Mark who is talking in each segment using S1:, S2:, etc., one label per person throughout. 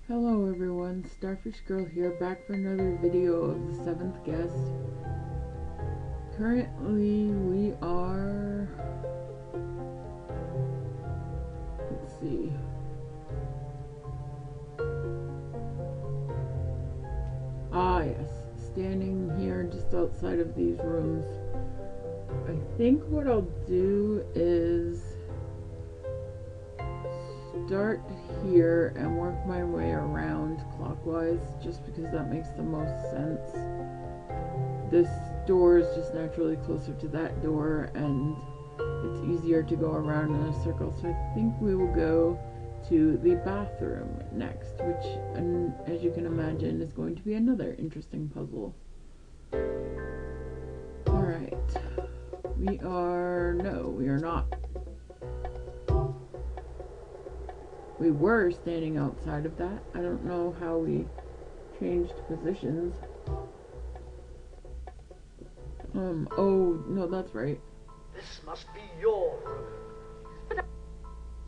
S1: Hello everyone, Starfish Girl here, back for another video of the 7th guest. Currently we are, let's see, yes, standing here just outside of these rooms. I think what I'll do is start here and work my way around clockwise, just because that makes the most sense. This door is just naturally closer to that door and it's easier to go around in a circle, so I think we will go to the bathroom next, which, as you can imagine, is going to be another interesting puzzle. Alright, we are not. We were standing outside of that. I don't know how we changed positions. Oh, no, that's right.
S2: This must be your room.
S3: But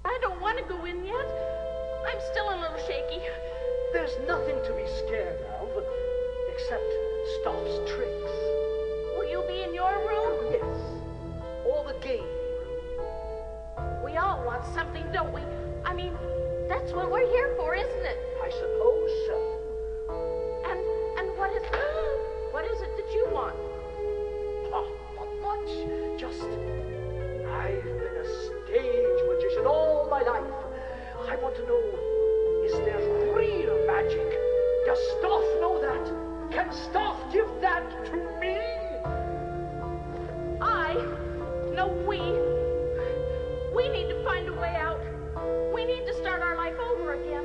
S3: I don't want to go in yet. I'm still a little shaky.
S2: There's nothing to be scared of, except Stoff's tricks.
S3: Will you be in your room?
S2: Yes, or the game room.
S3: We all want something, don't we? I mean, that's what we're here for, isn't it?
S2: I suppose so.
S3: And what is it that you want?
S2: Oh, not much. Just, I've been a stage magician all my life. I want to know, is there real magic? Does Stoff know that? Can Stoff give that to me?
S3: We need to find a way out. We need to start our life over again.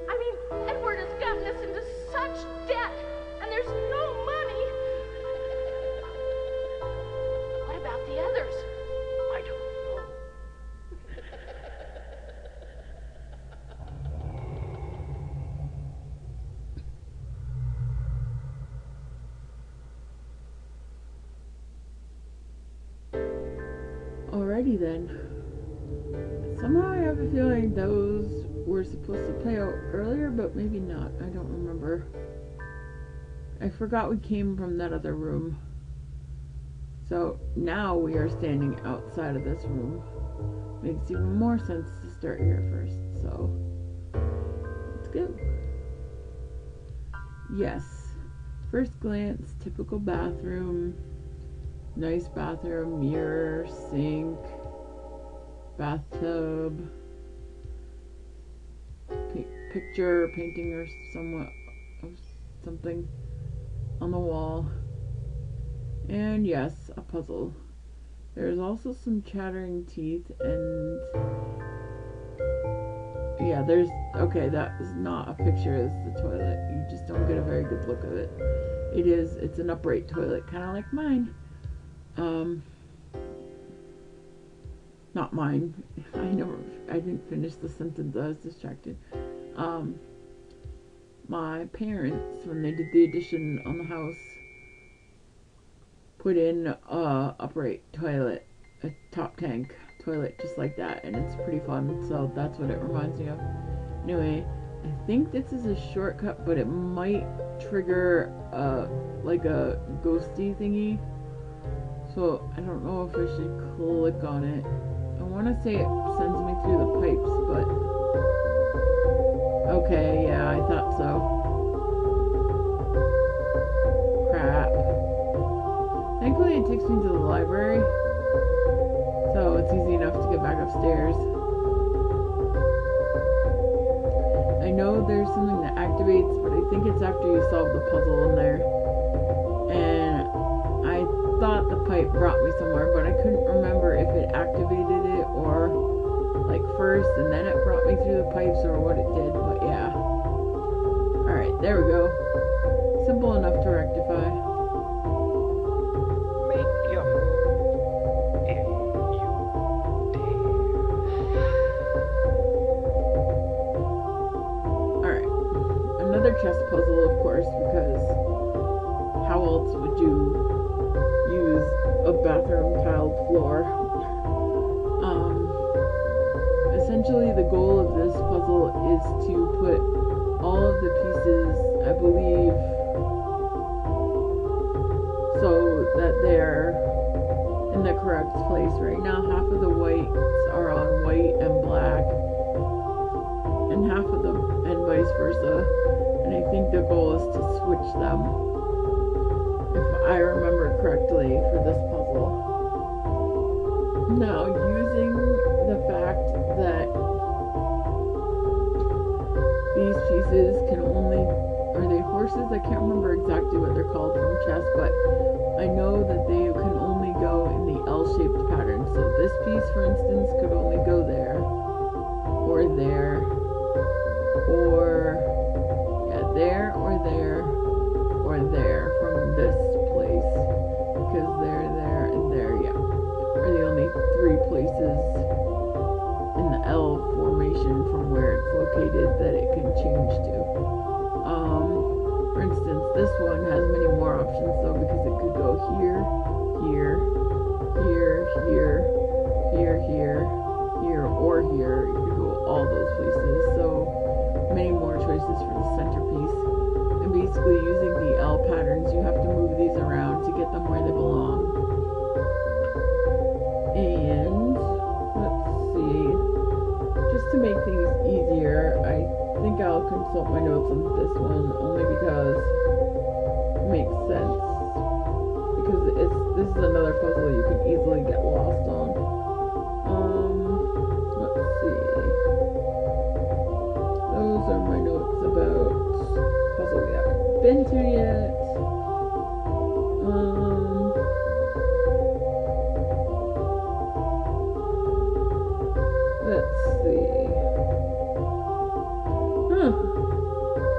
S3: I mean, Edward has gotten us into such debt, and there's no money. What about the others?
S2: I don't know.
S1: Alrighty then. Somehow I have a feeling those were supposed to play out earlier, but maybe not. I don't remember. I forgot we came from that other room. So now we are standing outside of this room. Makes even more sense to start here first. So let's go. Yes. First glance, typical bathroom. Nice bathroom, mirror, sink, bathtub, picture, painting or somewhat of something on the wall, and yes, a puzzle. There's also some chattering teeth, and yeah, okay, that is not a picture, it's the toilet. You just don't get a very good look of it. It's an upright toilet, kind of like mine. Not mine. I didn't finish the sentence. I was distracted. My parents, when they did the addition on the house, put in a upright toilet, a top tank toilet, just like that, and it's pretty fun. So that's what it reminds me of. Anyway, I think this is a shortcut, but it might trigger like a ghosty thingy. So I don't know if I should click on it. I want to say it sends me through the pipes, but okay, yeah, I thought so. Crap. Thankfully it takes me to the library, so it's easy enough to get back upstairs. I know there's something that activates, but I think it's after you solve the puzzle in there. And I thought the pipe brought me somewhere, but I couldn't remember if it activated it or like first and then it brought me through the pipes or what it did, but yeah. Alright, there we go. Simple enough to rectify.
S2: Make your move, if you dare.
S1: Alright. Another chess puzzle, of course, because how else would you use a bathroom tiled floor? Essentially the goal of this puzzle is to put all of the pieces, I believe, so that they're in the correct place. Right now, half of the whites are on white and black, and half of them, and vice versa. And I think the goal is to switch them, if I remember correctly, for this puzzle. Now, using the fact that these pieces can only, are they horses? I can't remember exactly what they're called from chess, but I know that they can only go in the L-shaped pattern. So this piece, for instance, could only go there, or there, or there, or there, or there from this place, because there, and there, are the only three places in the L formation from where it's located that it can change to. For instance, this one has many more options though, because it could go here, here, here, here, here, here, here, or here. It could go all those places. So many more choices for the centerpiece. And basically using the L patterns, you have to move these around to get them where they belong. And let's see, just to make things easier, I think I'll consult my notes on this one, only because it makes sense. Because this is another puzzle you can easily get lost on. Let's see. Those are my notes about puzzle we haven't been to yet. Let's see.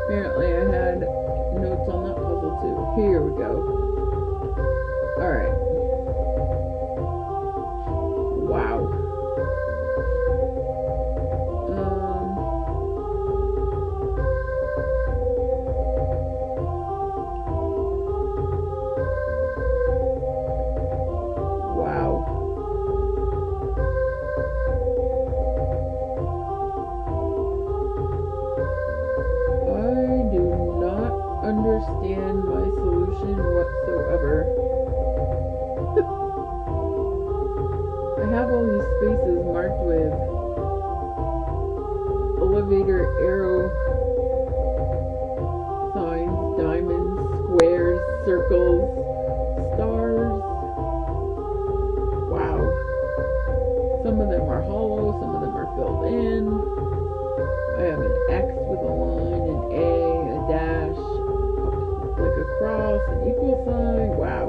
S1: Apparently I had notes on that puzzle too. Here we go. Alright. Wow. Understand my solution whatsoever. I have all these spaces marked with elevator arrow signs, diamonds, squares, circles, stars. Wow. Some of them are hollow, some of them are filled in. I have an X with a line, an A dash, like a cross, an equal sign. Wow.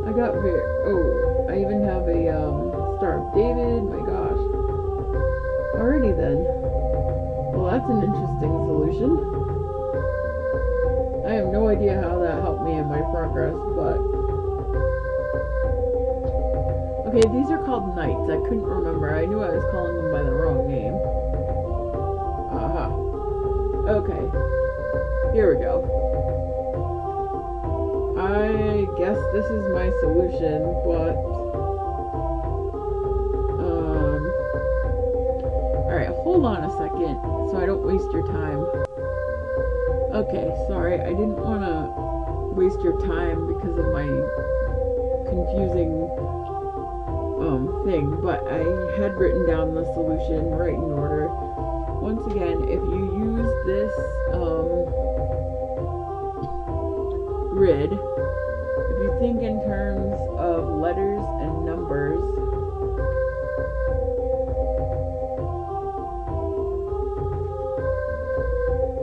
S1: I got I even have a Star of David. My gosh. Alrighty then. Well, that's an interesting solution. I have no idea how that helped me in my progress, but okay, these are called knights. I couldn't remember. I knew I was calling them by the wrong name. Aha. Okay. Here we go. I guess this is my solution, but alright, hold on a second so I don't waste your time. Okay, sorry, I didn't want to waste your time because of my confusing thing, but I had written down the solution right in order. Once again, if you use this grid, if you think in terms of letters and numbers,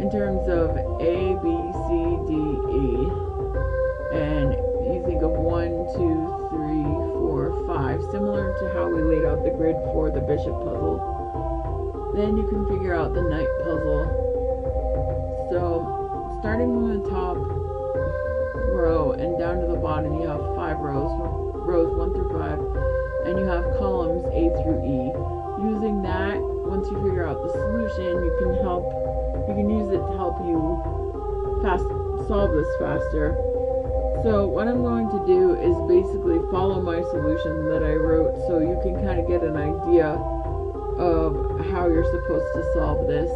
S1: in terms of A, B, C, D, E, and you think of 1, 2, 3, 4, 5, similar to how we laid out the grid for the bishop puzzle, then you can figure out the knight puzzle. So, starting from the top row and down to the bottom, you have 5 rows 1 through 5, and you have columns A through E. Using that, once you figure out the solution, you can use it to help you solve this faster. So what I'm going to do is basically follow my solution that I wrote, so you can kind of get an idea of how you're supposed to solve this.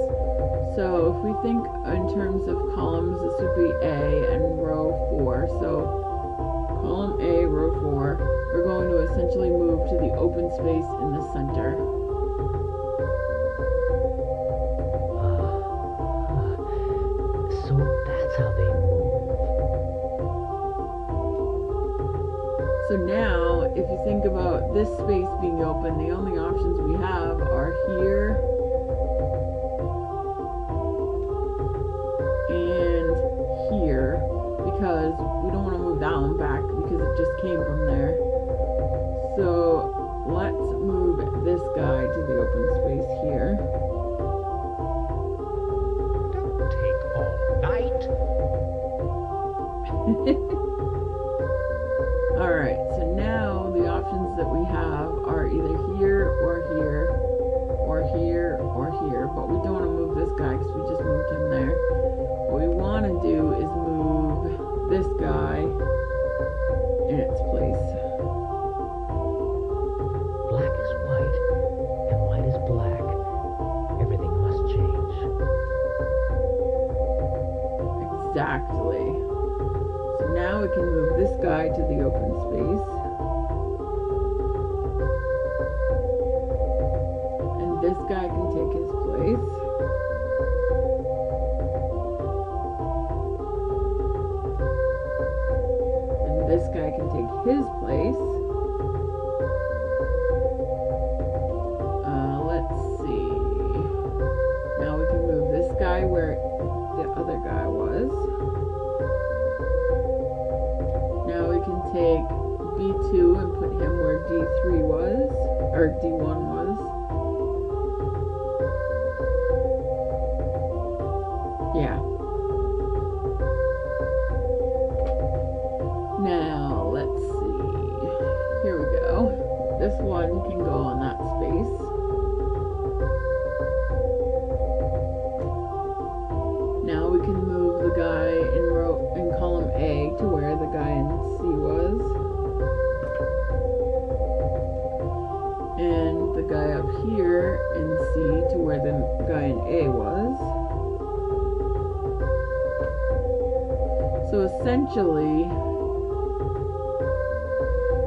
S1: So if we think in terms of columns, this would be A and row 4. So column A, row 4, we're going to essentially move to the open space in the center.
S2: So that's how they move.
S1: So now, if you think about this space being open, the only options we have are here and here, because we don't want to move that one back because it just came from there. So let's move this guy to the open space here.
S2: Don't take all night.
S1: Alright, so now the options that we have are either here or here or here or here, but we don't want to move this guy because we just moved him there. What we want to do is move this guy in its place.
S2: Black is white, and white is black. Everything must change.
S1: Exactly. So now we can move this guy to the open space. And this guy can take his place. And this guy can take his place. Let's see. Now we can move this guy where the other guy was. Now we can take B2 and put him where D3 was, or D1 was. Yeah. Now, let's see. Here we go. This one can go on that space. Now we can move the guy in column A to where the guy in C was. And the guy up here in C to where the guy in A was. So essentially,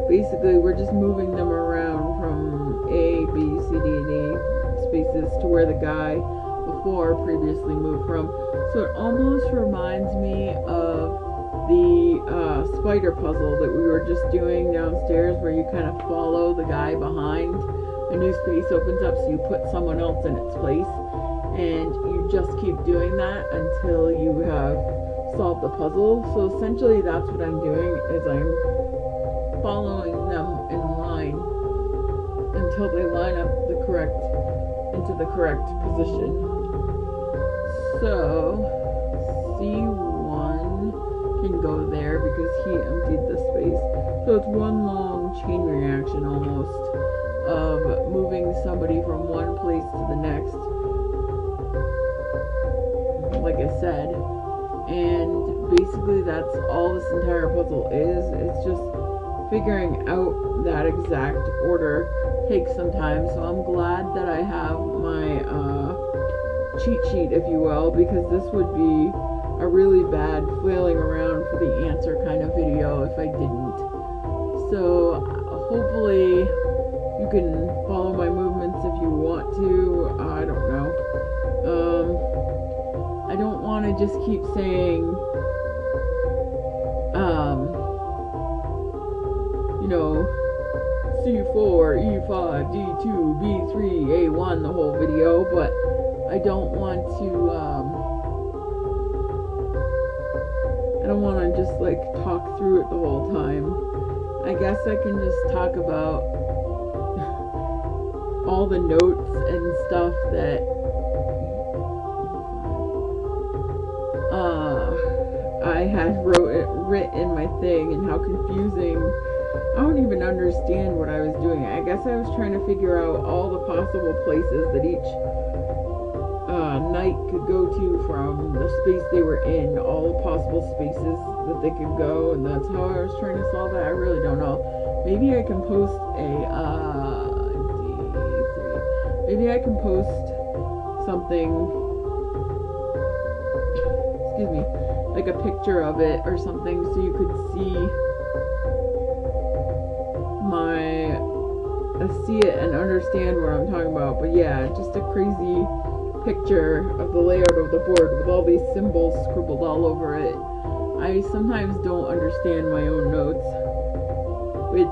S1: basically we're just moving them around from A, B, C, D, and E spaces to where the guy before previously moved from. So it almost reminds me of the spider puzzle that we were just doing downstairs, where you kind of follow the guy behind. A new space opens up, so you put someone else in its place, and you just keep doing that until you have solved the puzzle. So essentially that's what I'm doing, is I'm following them in line until they line up into the correct position. So C1 can go there because he emptied the space. So it's one long chain reaction almost of moving somebody from one place to the next, like I said. And basically that's all this entire puzzle is. It's just figuring out that exact order takes some time. So I'm glad that I have my cheat sheet, if you will, because this would be a really bad flailing around for the answer kind of video if I didn't. So hopefully you can follow my movements if you want to. I don't know. I don't want to just keep saying you know, C4, E5, D2, B3, A1 the whole video, but I don't want to just like talk through it the whole time. I guess I can just talk about all the notes and stuff that I had written in my thing, and how confusing. I don't even understand what I was doing. I guess I was trying to figure out all the possible places that each knight could go to from the space they were in, all the possible spaces that they could go, and that's how I was trying to solve that. I really don't know. Maybe I can post maybe I can post something excuse me, like a picture of it or something so you could see it and understand what I'm talking about. But yeah, just a crazy picture of the layout of the board with all these symbols scribbled all over it. I sometimes don't understand my own notes, which,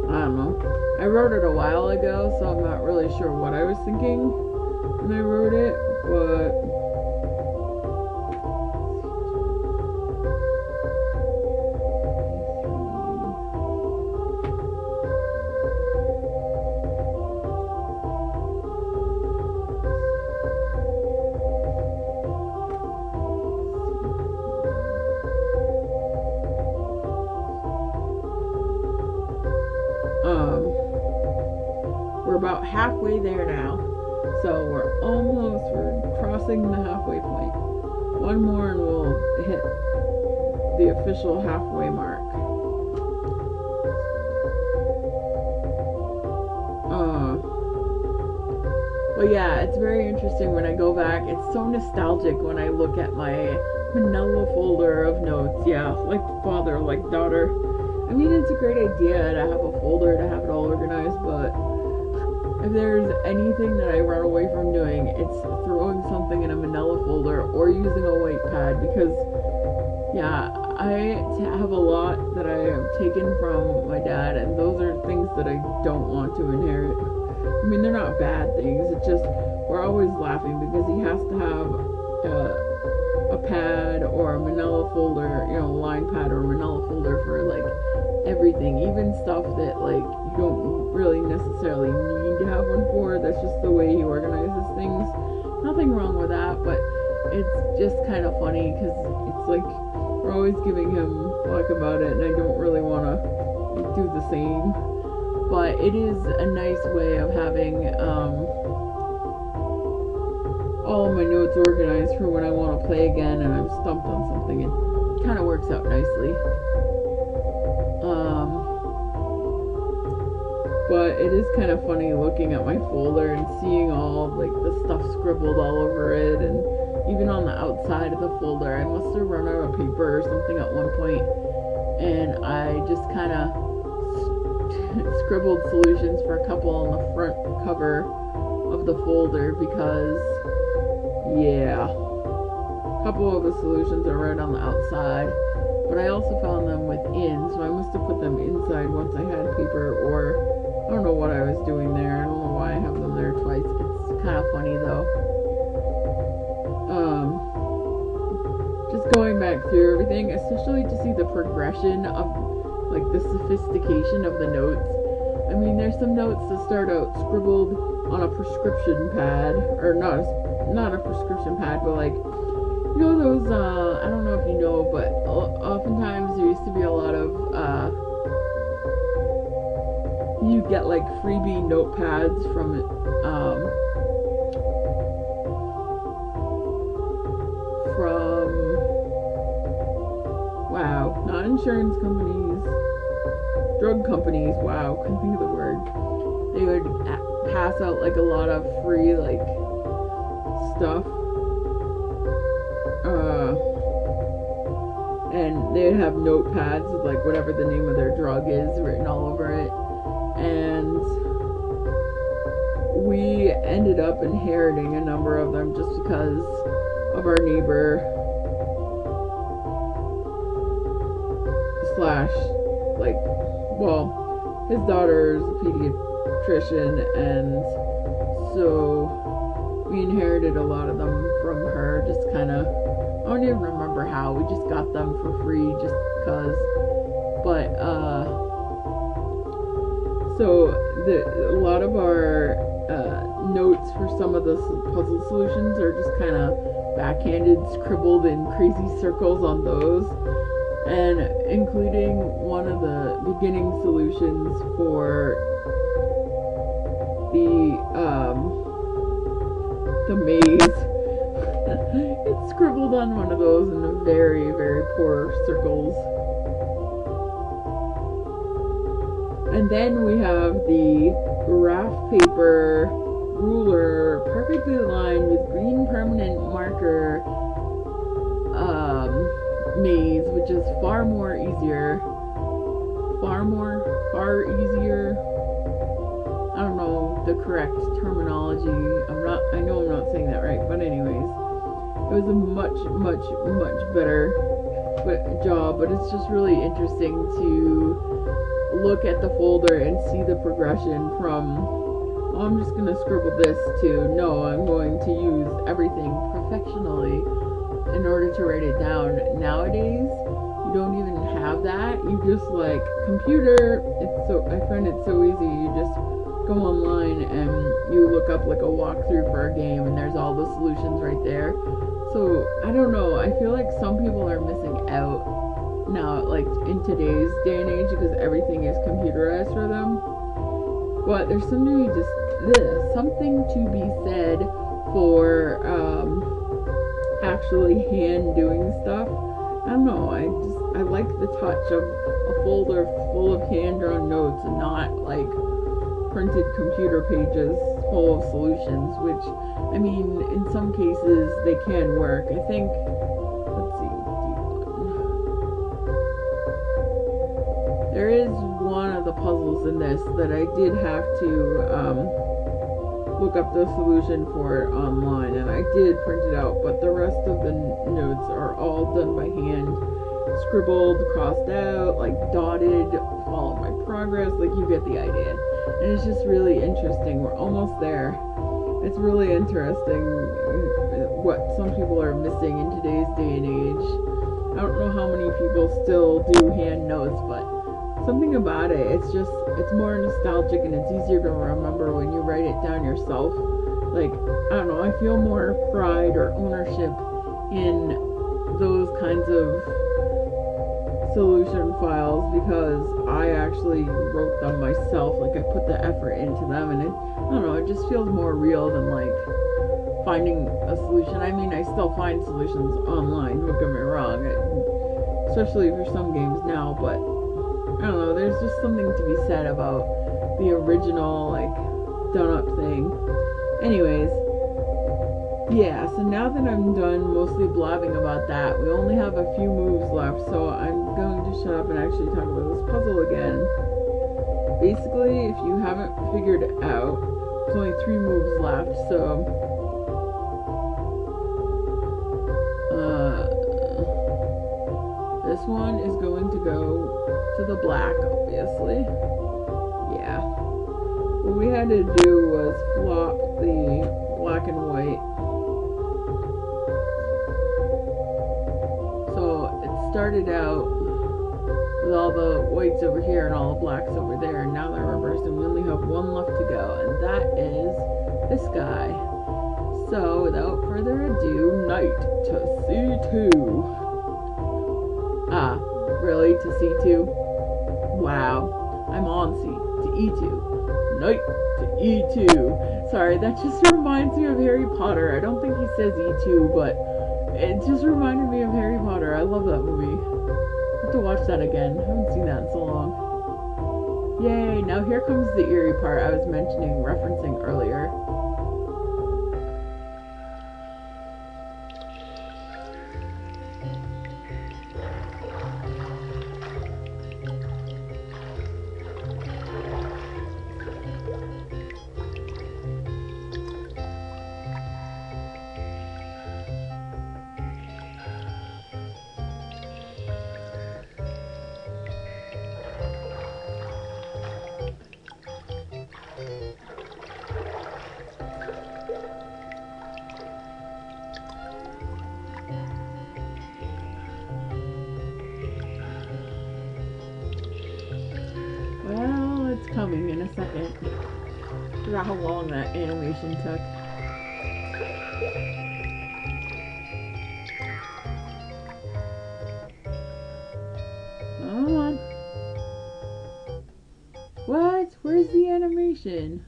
S1: I don't know. I wrote it a while ago, so I'm not really sure what I was thinking when I wrote it, but we're about halfway there now. So we're crossing the halfway point. One more and we'll hit the official halfway mark. But yeah, it's very interesting when I go back. It's so nostalgic when I look at my manila folder of notes. Yeah, like father, like daughter. I mean, it's a great idea to have a folder to have it all organized, but if there's anything that I run away from doing, it's throwing something in a manila folder or using a white pad, because yeah, I have a lot that I have taken from my dad, and those are things that I don't want to inherit. I mean, they're not bad things, it's just we're always laughing because he has to have a pad or a manila folder, you know, a line pad or a manila folder for like everything, even stuff that like you don't really necessarily need to have one for. That's just the way he organizes things. Nothing wrong with that, but it's just kind of funny because it's like we're always giving him flack about it, and I don't really want to do the same. But it is a nice way of having all of my notes organized for when I want to play again and I'm stumped on something. It kind of works out nicely. But it is kind of funny looking at my folder and seeing all like the stuff scribbled all over it, and even on the outside of the folder. I must have run out of paper or something at one point, and I just kind of scribbled solutions for a couple on the front cover of the folder because, yeah, a couple of the solutions are right on the outside, but I also found them within, so I must have put them inside once I had paper, or I don't know what I was doing there. I don't know why I have them there twice. It's kind of funny though. Just going back through everything, especially to see the progression of like the sophistication of the notes. I mean, there's some notes that start out scribbled on a prescription pad, or not a prescription pad, but like, you know those, I don't know if you know, but oftentimes there used to be a lot of, you get like freebie notepads from, wow, not insurance companies, drug companies, wow, couldn't think of the word. They would pass out like a lot of free like stuff, and they'd have notepads with like whatever the name of their drug is written all over it, and we ended up inheriting a number of them just because of our neighbor slash like, well, his daughter's a pediatrician, and so we inherited a lot of them from her, just kind of, I don't even remember how, we just got them for free just because, but, so a lot of our notes for some of the puzzle solutions are just kind of backhanded, scribbled in crazy circles on those, and including one of the beginning solutions for the maze. It's scribbled on one of those in very, very poor circles. And then we have the graph paper ruler, perfectly aligned with green permanent marker, maze, which is far easier. I don't know the correct terminology. I know I'm not saying that right, but anyways, it was a much better job, but it's just really interesting to look at the folder and see the progression from, oh, I'm just gonna scribble this, to, no, I'm going to use everything professionally in order to write it down. Nowadays, you don't even have that. You just like computer. I find it so easy. You just go online and you look up like a walkthrough for a game, and there's all the solutions right there. So I don't know. I feel like some people are missing out now, like in today's day and age, because everything is computerized for them. But there's something to be said for actually hand doing stuff. I don't know, I like the touch of a folder full of hand-drawn notes and not like printed computer pages full of solutions, which, I mean, in some cases they can work. I think, let's see, D1. There is one of the puzzles in this that I did have to look up the solution for online, and I did print it out, but the rest of the notes are all done by hand, scribbled, crossed out, like dotted, follow my progress, like you get the idea. And it's just really interesting. We're almost there. It's really interesting what some people are missing in today's day and age. I don't know how many people still do hand notes, but something about it, it's more nostalgic, and it's easier to remember when you write it down yourself. Like, I don't know, I feel more pride or ownership in those kinds of solution files because I actually wrote them myself. Like, I put the effort into them, and I don't know, it just feels more real than like finding a solution. I mean, I still find solutions online, don't get me wrong, especially for some games now, but I don't know, there's just something to be said about the original, like, done-up thing. Anyways, yeah, so now that I'm done mostly blabbing about that, we only have a few moves left, so I'm going to shut up and actually talk about this puzzle again. Basically, if you haven't figured it out, there's only 3 moves left, so this one is going to go to the black, obviously. Yeah. What we had to do was flop the black and white. So it started out with all the whites over here and all the blacks over there, and now they're reversed, and we only have 1 left to go, and that is this guy. So without further ado, knight to C2. Really? To C2? Wow. I'm on C to E2. Knight to E2. Sorry, that just reminds me of Harry Potter. I don't think he says E2, but it just reminded me of Harry Potter. I love that movie. I have to watch that again. I haven't seen that in so long. Yay, now here comes the eerie part I was referencing earlier. Coming in a second. I forgot how long that animation took. Come on. What? Where's the animation?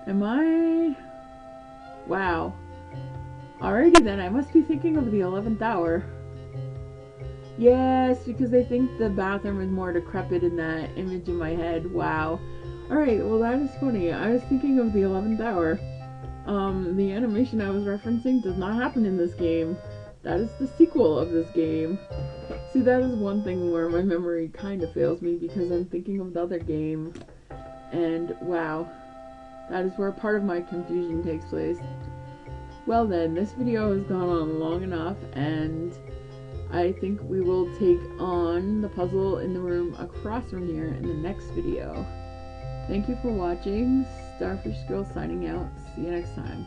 S1: Am I? Wow. Alrighty then, I must be thinking of the 11th hour. Yes, because I think the bathroom is more decrepit in that image in my head. Wow. Alright, well that is funny. I was thinking of the 11th hour. The animation I was referencing does not happen in this game. that is the sequel of this game. See, that is one thing where my memory kind of fails me because I'm thinking of the other game. And wow, that is where part of my confusion takes place. Well then, this video has gone on long enough, and I think we will take on the puzzle in the room across from here in the next video. Thank you for watching. Starfish Girl signing out. See you next time.